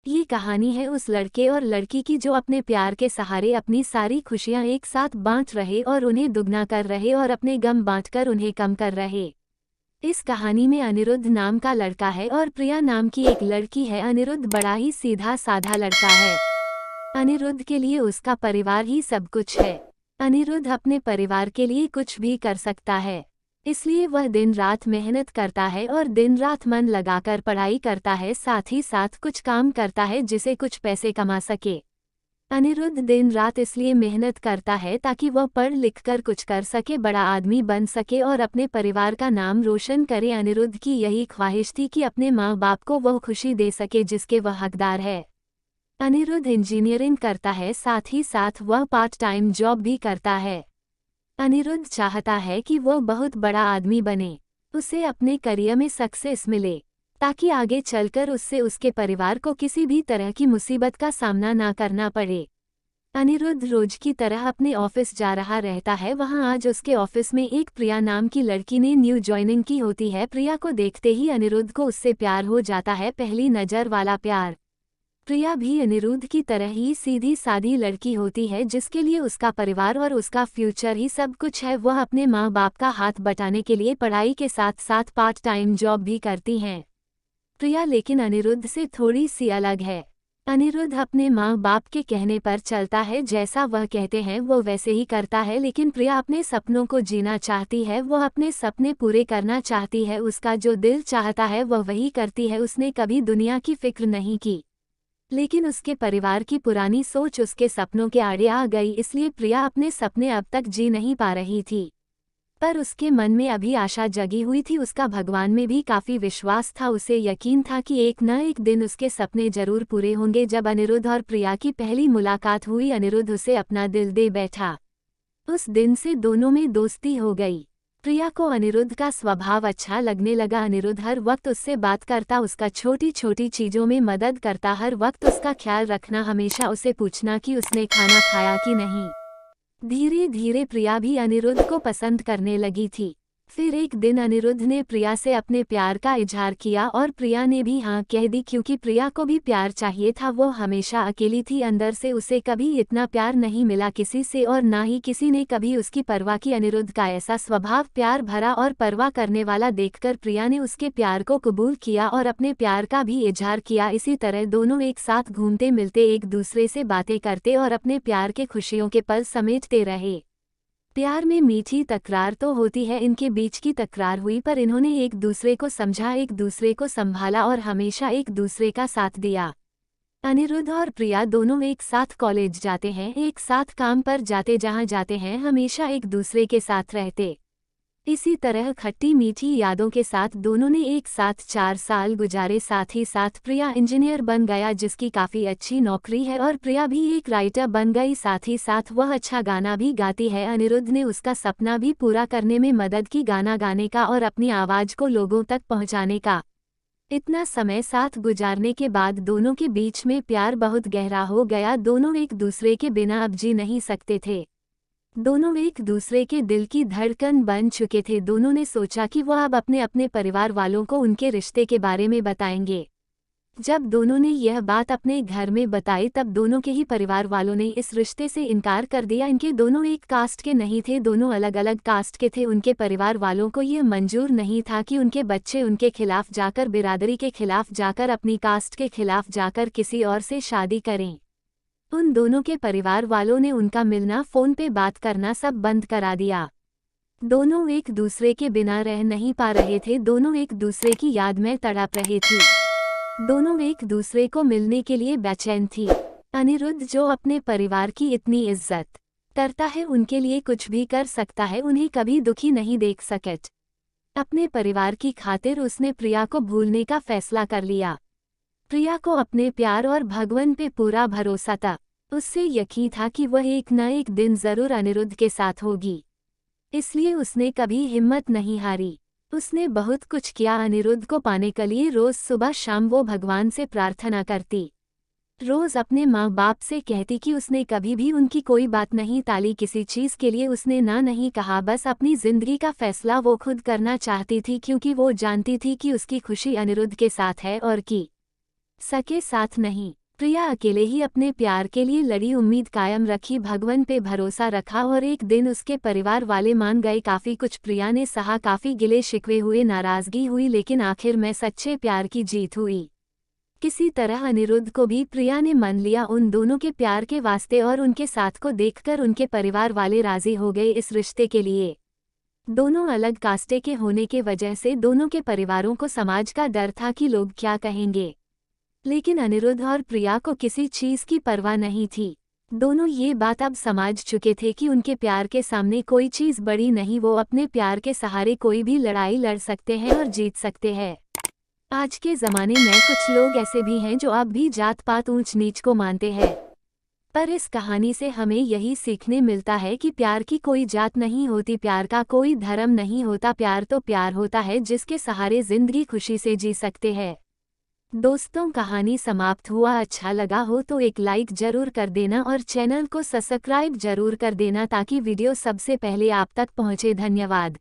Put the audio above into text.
ये कहानी है उस लड़के और लड़की की जो अपने प्यार के सहारे अपनी सारी खुशियां एक साथ बांट रहे और उन्हें दुगना कर रहे और अपने गम बांटकर उन्हें कम कर रहे। इस कहानी में अनिरुद्ध नाम का लड़का है और प्रिया नाम की एक लड़की है। अनिरुद्ध बड़ा ही सीधा साधा लड़का है। अनिरुद्ध के लिए उसका परिवार ही सब कुछ है। अनिरुद्ध अपने परिवार के लिए कुछ भी कर सकता है, इसलिए वह दिन रात मेहनत करता है और दिन रात मन लगाकर पढ़ाई करता है, साथ ही साथ कुछ काम करता है जिसे कुछ पैसे कमा सके। अनिरुद्ध दिन रात इसलिए मेहनत करता है ताकि वह पढ़ लिख कर कुछ कर सके, बड़ा आदमी बन सके और अपने परिवार का नाम रोशन करे। अनिरुद्ध की यही ख्वाहिश थी कि अपने माँ बाप को वह खुशी दे सके जिसके वह हकदार है। अनिरुद्ध इंजीनियरिंग करता है, साथ ही साथ वह पार्ट टाइम जॉब भी करता है। अनिरुद्ध चाहता है कि वह बहुत बड़ा आदमी बने, उसे अपने करियर में सक्सेस मिले, ताकि आगे चलकर उससे उसके परिवार को किसी भी तरह की मुसीबत का सामना ना करना पड़े। अनिरुद्ध रोज की तरह अपने ऑफिस जा रहा रहता है। वहां आज उसके ऑफिस में एक प्रिया नाम की लड़की ने न्यू ज्वाइनिंग की होती है। प्रिया को देखते ही अनिरुद्ध को उससे प्यार हो जाता है, पहली नज़र वाला प्यार। प्रिया भी अनिरुद्ध की तरह ही सीधी सादी लड़की होती है जिसके लिए उसका परिवार और उसका फ्यूचर ही सब कुछ है। वह अपने माँ बाप का हाथ बटाने के लिए पढ़ाई के साथ साथ पार्ट टाइम जॉब भी करती हैं। प्रिया लेकिन अनिरुद्ध से थोड़ी सी अलग है। अनिरुद्ध अपने माँ बाप के कहने पर चलता है, जैसा वह कहते हैं वो वैसे ही करता है, लेकिन प्रिया अपने सपनों को जीना चाहती है। वह अपने सपने पूरे करना चाहती है, उसका जो दिल चाहता है वह वही करती है। उसने कभी दुनिया की फिक्र नहीं की, लेकिन उसके परिवार की पुरानी सोच उसके सपनों के आड़े आ गई, इसलिए प्रिया अपने सपने अब तक जी नहीं पा रही थी। पर उसके मन में अभी आशा जगी हुई थी, उसका भगवान में भी काफ़ी विश्वास था। उसे यकीन था कि एक न एक दिन उसके सपने जरूर पूरे होंगे। जब अनिरुद्ध और प्रिया की पहली मुलाकात हुई, अनिरुद्ध उसे अपना दिल दे बैठा। उस दिन से दोनों में दोस्ती हो गई। प्रिया को अनिरुद्ध का स्वभाव अच्छा लगने लगा। अनिरुद्ध हर वक्त उससे बात करता, उसका छोटी छोटी चीज़ों में मदद करता, हर वक्त उसका ख्याल रखना, हमेशा उसे पूछना कि उसने खाना खाया कि नहीं। धीरे धीरे प्रिया भी अनिरुद्ध को पसंद करने लगी थी। फिर एक दिन अनिरुद्ध ने प्रिया से अपने प्यार का इजहार किया और प्रिया ने भी हाँ कह दी, क्योंकि प्रिया को भी प्यार चाहिए था। वो हमेशा अकेली थी, अंदर से उसे कभी इतना प्यार नहीं मिला किसी से, और ना ही किसी ने कभी उसकी परवाह की। अनिरुद्ध का ऐसा स्वभाव, प्यार भरा और परवाह करने वाला देखकर प्रिया ने उसके प्यार को कबूल किया और अपने प्यार का भी इजहार किया। इसी तरह दोनों एक साथ घूमते मिलते, एक दूसरे से बातें करते और अपने प्यार के खुशियों के पल समेटते रहे। प्यार में मीठी तकरार तो होती है, इनके बीच की तकरार हुई, पर इन्होंने एक दूसरे को समझा, एक दूसरे को संभाला और हमेशा एक दूसरे का साथ दिया। अनिरुद्ध और प्रिया दोनों एक साथ कॉलेज जाते हैं, एक साथ काम पर जाते, जहां जाते हैं हमेशा एक दूसरे के साथ रहते। इसी तरह खट्टी मीठी यादों के साथ दोनों ने एक साथ 4 साल गुजारे। साथ ही साथ प्रिया इंजीनियर बन गया, जिसकी काफ़ी अच्छी नौकरी है, और प्रिया भी एक राइटर बन गई। साथ ही साथ वह अच्छा गाना भी गाती है। अनिरुद्ध ने उसका सपना भी पूरा करने में मदद की, गाना गाने का और अपनी आवाज़ को लोगों तक पहुंचाने का। इतना समय साथ गुजारने के बाद दोनों के बीच में प्यार बहुत गहरा हो गया। दोनों एक दूसरे के बिना अब जी नहीं सकते थे। दोनों एक दूसरे के दिल की धड़कन बन चुके थे। दोनों ने सोचा कि वह अब अपने अपने परिवार वालों को उनके रिश्ते के बारे में बताएंगे। जब दोनों ने यह बात अपने घर में बताई, तब दोनों के ही परिवार वालों ने इस रिश्ते से इनकार कर दिया। इनके दोनों एक कास्ट के नहीं थे, दोनों अलग अलग कास्ट के थे। उनके परिवार वालों को यह मंजूर नहीं था कि उनके बच्चे उनके खिलाफ जाकर, बिरादरी के खिलाफ जाकर, अपनी कास्ट के खिलाफ जाकर किसी और से शादी करें। उन दोनों के परिवार वालों ने उनका मिलना, फ़ोन पे बात करना सब बंद करा दिया। दोनों एक दूसरे के बिना रह नहीं पा रहे थे, दोनों एक दूसरे की याद में तड़प रहे थे, दोनों एक दूसरे को मिलने के लिए बेचैन थी। अनिरुद्ध जो अपने परिवार की इतनी इज्जत करता है, उनके लिए कुछ भी कर सकता है, उन्हें कभी दुखी नहीं देख सकत। अपने परिवार की खातिर उसने प्रिया को भूलने का फैसला कर लिया। प्रिया को अपने प्यार और भगवान पे पूरा भरोसा था। उससे यकीन था कि वह एक न एक दिन जरूर अनिरुद्ध के साथ होगी, इसलिए उसने कभी हिम्मत नहीं हारी। उसने बहुत कुछ किया अनिरुद्ध को पाने के लिए। रोज सुबह शाम वो भगवान से प्रार्थना करती, रोज अपने माँ बाप से कहती कि उसने कभी भी उनकी कोई बात नहीं टाली, किसी चीज़ के लिए उसने ना नहीं कहा। बस अपनी जिंदगी का फैसला वो खुद करना चाहती थी, क्योंकि वो जानती थी कि उसकी खुशी अनिरुद्ध के साथ है और कि सके साथ नहीं। प्रिया अकेले ही अपने प्यार के लिए लड़ी, उम्मीद कायम रखी, भगवान पे भरोसा रखा और एक दिन उसके परिवार वाले मान गए। काफ़ी कुछ प्रिया ने सहा, काफ़ी गिले शिकवे हुए, नाराज़गी हुई, लेकिन आखिर में सच्चे प्यार की जीत हुई। किसी तरह अनिरुद्ध को भी प्रिया ने मान लिया उन दोनों के प्यार के वास्ते, और उनके साथ को देखकर उनके परिवार वाले राज़ी हो गए इस रिश्ते के लिए। दोनों अलग कास्टे के होने के वजह से दोनों के परिवारों को समाज का डर था कि लोग क्या कहेंगे, लेकिन अनिरुद्ध और प्रिया को किसी चीज़ की परवाह नहीं थी। दोनों ये बात अब समझ चुके थे कि उनके प्यार के सामने कोई चीज़ बड़ी नहीं, वो अपने प्यार के सहारे कोई भी लड़ाई लड़ सकते हैं और जीत सकते हैं। आज के ज़माने में कुछ लोग ऐसे भी हैं जो अब भी जात पात ऊंच नीच को मानते हैं, पर इस कहानी से हमें यही सीखने मिलता है कि प्यार की कोई जात नहीं होती, प्यार का कोई धर्म नहीं होता, प्यार तो प्यार होता है जिसके सहारे ज़िंदगी खुशी से जी सकते हैं। दोस्तों, कहानी समाप्त हुआ। अच्छा लगा हो तो एक लाइक जरूर कर देना और चैनल को सब्सक्राइब जरूर कर देना ताकि वीडियो सबसे पहले आप तक पहुंचे। धन्यवाद।